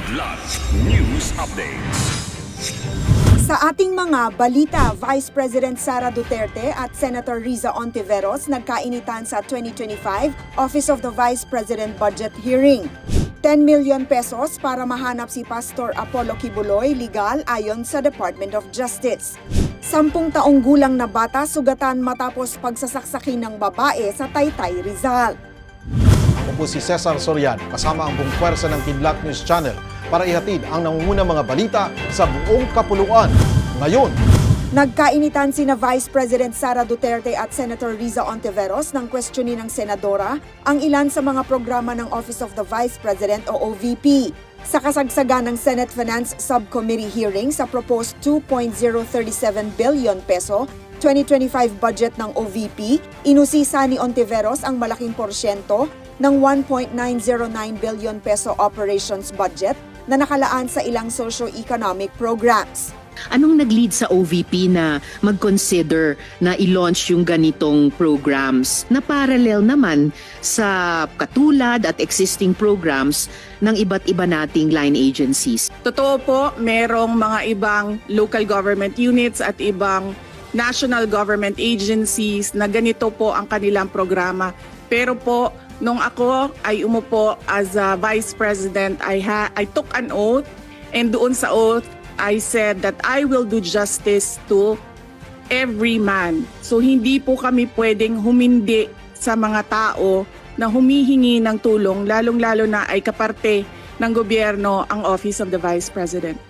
Kidlat News Updates. Sa ating mga balita, Vice President Sara Duterte at Senator Riza Ontiveros nagkainitan sa 2025 Office of the Vice President Budget Hearing. 10 million pesos para mahanap si Pastor Apollo Kibuloy legal ayon sa Department of Justice. 10 taong gulang na bata sugatan matapos pagsasaksakin ng babae sa Taytay, Rizal. Ako po si Cesar Soriano, kasama ang buong pwersa ng Kidlat News Channel para ihatid ang nangungunang mga balita sa buong kapuluan. Ngayon, Nagkainitan sina Vice President Sara Duterte at Senator Riza Ontiveros ng questionin ng Senadora ang ilan sa mga programa ng Office of the Vice President o OVP. Sa kasagsagan ng Senate Finance Subcommittee hearing sa proposed 2.037 billion peso 2025 budget ng OVP, inusisa ni Ontiveros ang malaking porsyento ng 1.909 billion peso operations budget na nakalaan sa ilang socio-economic programs. Anong nag-lead sa OVP na mag-consider na i-launch yung ganitong programs na parallel naman sa katulad at existing programs ng iba't iba nating line agencies? Totoo po, merong mga ibang local government units at ibang national government agencies na ganito po ang kanilang programa. Pero po, nung ako ay umupo as a Vice President, I took an oath, and doon sa oath, I said that I will do justice to every man. So hindi po kami pwedeng humindi sa mga tao na humihingi ng tulong, lalong-lalo na ay kaparte ng gobyerno ang Office of the Vice President.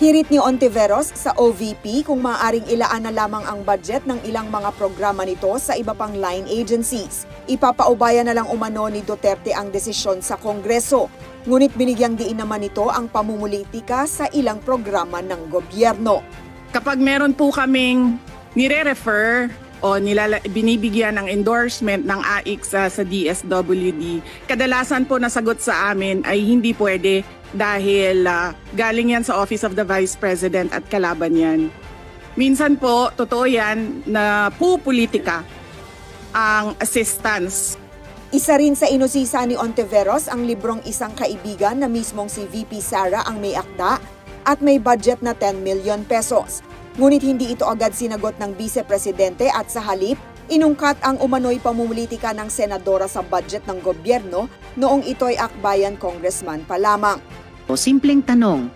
Hirit ni Ontiveros sa OVP kung maaaring ilaan na lamang ang budget ng ilang mga programa nito sa iba pang line agencies. Ipapaubaya na lang umano ni Duterte ang desisyon sa Kongreso. Ngunit binigyang diin naman nito ang pamumulitika sa ilang programa ng gobyerno. Kapag meron po kaming nire-refer o binibigyan ng endorsement ng AIC sa DSWD, kadalasan po nasagot sa amin ay hindi pwede dahil galing yan sa Office of the Vice President at kalaban yan. Minsan po, totoo yan na pupolitika ang assistance. Isa rin sa inusisa ni Ontiveros ang librong Isang Kaibigan na mismong si VP Sara ang may akda at may budget na 10 million pesos. Ngunit hindi ito agad sinagot ng Vice Presidente at sa halip, inungkat ang umano'y pamumulitika ng senadora sa budget ng gobyerno noong ito'y akbayan congressman pa lamang. O simpleng tanong,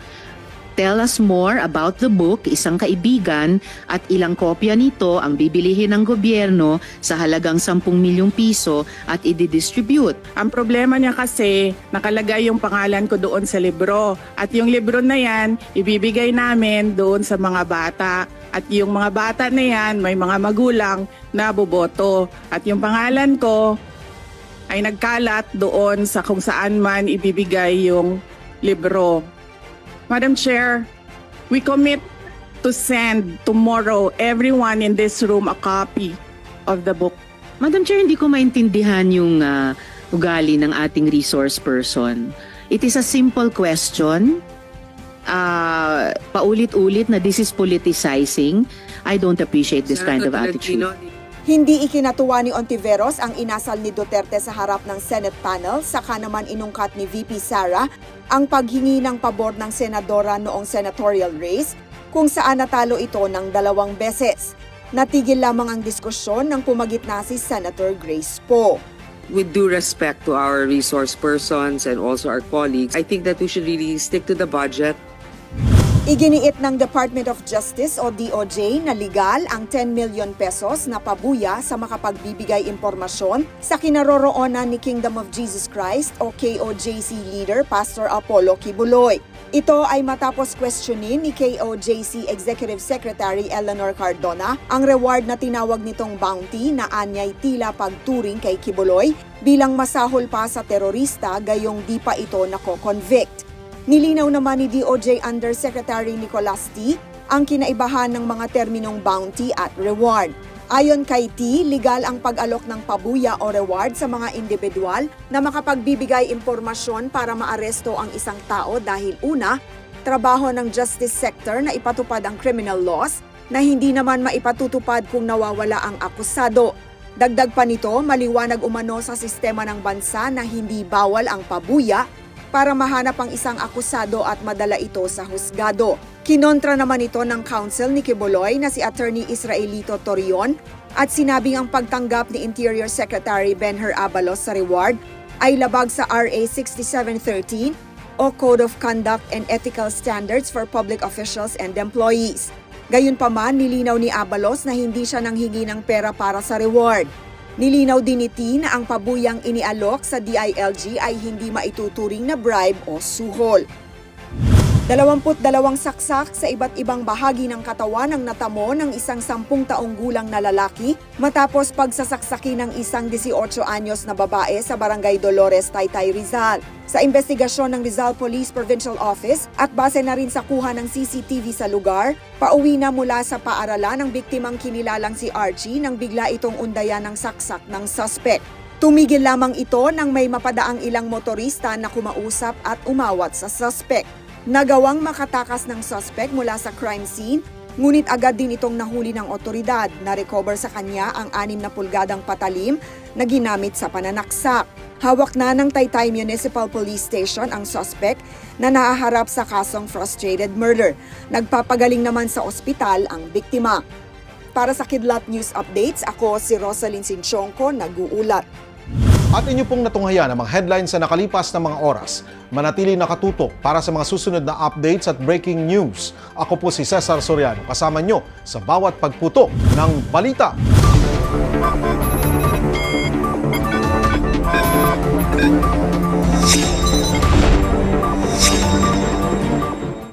tell us more about the book, Isang Kaibigan, at ilang kopya nito ang bibilihin ng gobyerno sa halagang 10 milyong piso at i-distribute. Ang problema niya kasi, nakalagay yung pangalan ko doon sa libro. At yung libro na yan, ibibigay namin doon sa mga bata. At yung mga bata na yan, may mga magulang na boboto. At yung pangalan ko ay nagkalat doon sa kung saan man ibibigay yung libro. Madam Chair, we commit to send tomorrow everyone in this room a copy of the book. Madam Chair, hindi ko maintindihan yung ugali ng ating resource person. It is a simple question. Paulit-ulit na this is politicizing. I don't appreciate this kind of attitude. Hindi ikinatuwa ni Ontiveros ang inasal ni Duterte sa harap ng Senate panel, saka naman inungkat ni VP Sara ang paghingi ng pabor ng senadora noong senatorial race kung saan natalo ito ng 2 beses. Natigil lamang ang diskusyon nang pumagitna si Senator Grace Poe. With due respect to our resource persons and also our colleagues, I think that we should really stick to the budget. Iginiit ng Department of Justice o DOJ na legal ang 10 million pesos na pabuya sa makapagbibigay impormasyon sa kinaroroonan ni Kingdom of Jesus Christ o KOJC leader Pastor Apollo Kibuloy. Ito ay matapos questionin ni KOJC Executive Secretary Eleanor Cardona ang reward na tinawag nitong bounty na anyay tila pagturing kay Kibuloy bilang masahol pa sa terorista gayong di pa ito nako-convict. Nilinaw naman ni DOJ Undersecretary Nicolas T. ang kinaibahan ng mga terminong bounty at reward. Ayon kay T, legal ang pag-alok ng pabuya o reward sa mga individual na makapagbibigay impormasyon para maaresto ang isang tao dahil una, trabaho ng justice sector na ipatupad ang criminal laws na hindi naman maipatutupad kung nawawala ang akusado. Dagdag pa nito, maliwanag umano sa sistema ng bansa na hindi bawal ang pabuya para mahanap ang isang akusado at madala ito sa husgado. Kinontra naman ito ng counsel ni Quiboloy na si Attorney Israelito Torion at sinabing ang pagtanggap ni Interior Secretary Benher Abalos sa reward ay labag sa RA 6713 o Code of Conduct and Ethical Standards for Public Officials and Employees. Gayunpaman, nilinaw ni Abalos na hindi siya nanghingi ng pera para sa reward. Nilinaw din ni T na ang pabuyang inialok sa DILG ay hindi maituturing na bribe o suhol. 22 saksak sa iba't ibang bahagi ng katawan ang natamo ng isang 10 taong gulang na lalaki matapos pagsasaksaki ng isang 18 anyos na babae sa Barangay Dolores, Taytay, Rizal. Sa investigasyon ng Rizal Police Provincial Office at base na rin sa kuha ng CCTV sa lugar, pauwi na mula sa paaralan ng biktimang kinilalang si Archie nang bigla itong undayan ng saksak ng suspect. Tumigil lamang ito nang may mapadaang ilang motorista na kumausap at umawat sa suspect. Nagawang makatakas ng suspect mula sa crime scene, ngunit agad din itong nahuli ng otoridad. Na-recover sa kanya ang 6 na pulgadang patalim na ginamit sa pananaksak. Hawak na ng Taytay Municipal Police Station ang suspect na nahaharap sa kasong frustrated murder. Nagpapagaling naman sa ospital ang biktima. Para sa Kidlat News Updates, ako si Rosalyn Sinchonko, nag-uulat. At inyo pong natunghayan ang mga headlines sa nakalipas na mga oras. Manatili nakatutok para sa mga susunod na updates at breaking news. Ako po si Cesar Soriano, kasama nyo sa bawat pagputo ng balita.